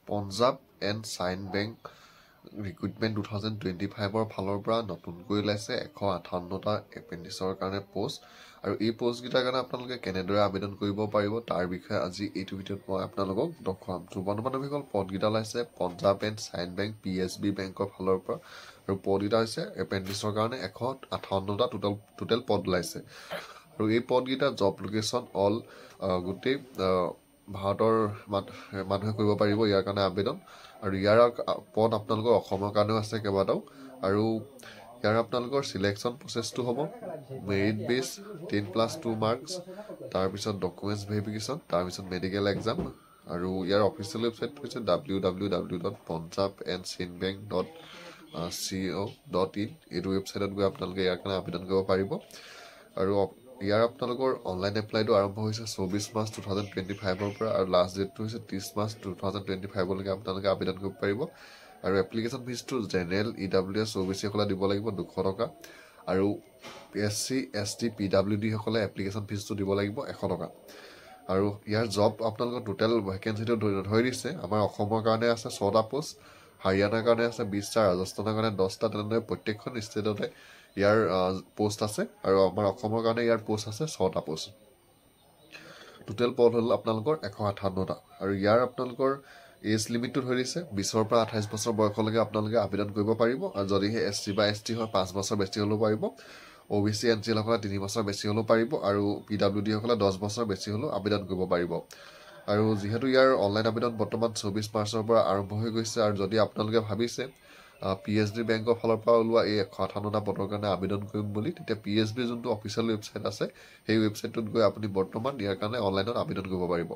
Punjab and sign bank recruitment 2025 ফালৰ পৰা নতুনকৈ ওলাইছে 158টা এপেণ্ডিক্সৰ কাৰণে পোষ্ট আৰু এই পোষ্টকেইটাৰ কাৰণে আপোনালোকে কেনেদৰে আবেদন কৰিব পাৰিব তাৰ বিষয়ে আজি এইটো ভিডিঅ'ত মই আপোনালোকক দেখুৱাম। বৰ্তমানসকল পদকেইটা ওলাইছে Punjab and sign bank PSB বেংকৰ ফালৰ পৰা আৰু পদকেইটা হৈছে এপেণ্ডিক্সৰ কাৰণে 158টা টোটেল পদ ওলাইছে আৰু এই পদকেইটা জব লোকেশ্যন অল গোটেই ভাৰতৰ মানুহে কৰিব পাৰিব ইয়াৰ কাৰণে আবেদন আৰু ইয়াৰ পদ আপোনালোকৰ অসমৰ কাৰণেও আছে কেইবাটাও আৰু ইয়াৰ আপোনালোকৰ সিলেকশ্যন প্ৰচেছটো হ'ব মেৰিট বেছ 10+2 মাৰ্কছ তাৰপিছত ডকুমেণ্টছ ভেৰিফিকেশ্যন তাৰপিছত মেডিকেল এক্সাম আৰু ইয়াৰ অফিচিয়েল ৱেবছাইটটো হৈছে www.punjabandsinbank.co.in এইটো ৱেবছাইটত গৈ আপোনালোকে ইয়াৰ কাৰণে আবেদন কৰিব পাৰিব আৰু ইয়াৰ আপোনালোকৰ অনলাইন এপ্লাইটো আৰম্ভ হৈছে 24 মাৰ্চ 2025 পৰা আৰু লাষ্ট ডেটটো হৈছে 30 মাৰ্চ 2025 লৈকে আপোনালোকে আবেদন কৰিব পাৰিব আৰু এপ্লিকেশ্যন ফিজটো জেনেৰেল EWS OBC সকলে দিব লাগিব 200 টকা আৰু SC ST PWD সকলে এপ্লিকেশ্যন ফিজটো দিব লাগিব 100 টকা আৰু ইয়াৰ জব আপোনালোকৰ টোটেল ভেকেঞ্চিটো ধৰি দিছে আমাৰ অসমৰ কাৰণে আছে 6টা পোষ্ট হাৰিয়ানাৰ কাৰণে আছে 20টা ৰাজস্থানৰ কাৰণে 10টা তেনেদৰে প্ৰত্যেকখন ষ্টেটতে ইয়াৰ পোষ্ট আছে আৰু আমাৰ অসমৰ কাৰণে ইয়াৰ পোষ্ট আছে 6টা পোষ্ট টোটেল পদ হ'ল আপোনালোকৰ 158টা আৰু ইয়াৰ আপোনালোকৰ এজ লিমিটটো ধৰি দিছে 20ৰ পৰা 28 বছৰ বয়সলৈকে আপোনালোকে আবেদন কৰিব পাৰিব আৰু যদিহে SC বা ST হয় 5 বছৰ বেছি হ'লেও পাৰিব OBC NCL সকলে 3 বছৰ বেছি হ'লেও পাৰিব আৰু PWD সকলে 10 বছৰ বেছি হ'লেও আবেদন কৰিব পাৰিব আৰু যিহেতু ইয়াৰ অনলাইন আবেদন বৰ্তমান 24 মাৰ্চৰ পৰা আৰম্ভ হৈ গৈছে আৰু যদি আপোনালোকে ভাবিছে PSB বেংকৰ ফালৰ পৰা ওলোৱা এই 158টা পদৰ কাৰণে আবেদন কৰিম বুলি তেতিয়া PSB যোনটো অফিচিয়েল ৱেবছাইট আছে সেই ৱেবছাইটটোত গৈ আপুনি বৰ্তমান ইয়াৰ কাৰণে অনলাইনত আবেদন কৰিব পাৰিব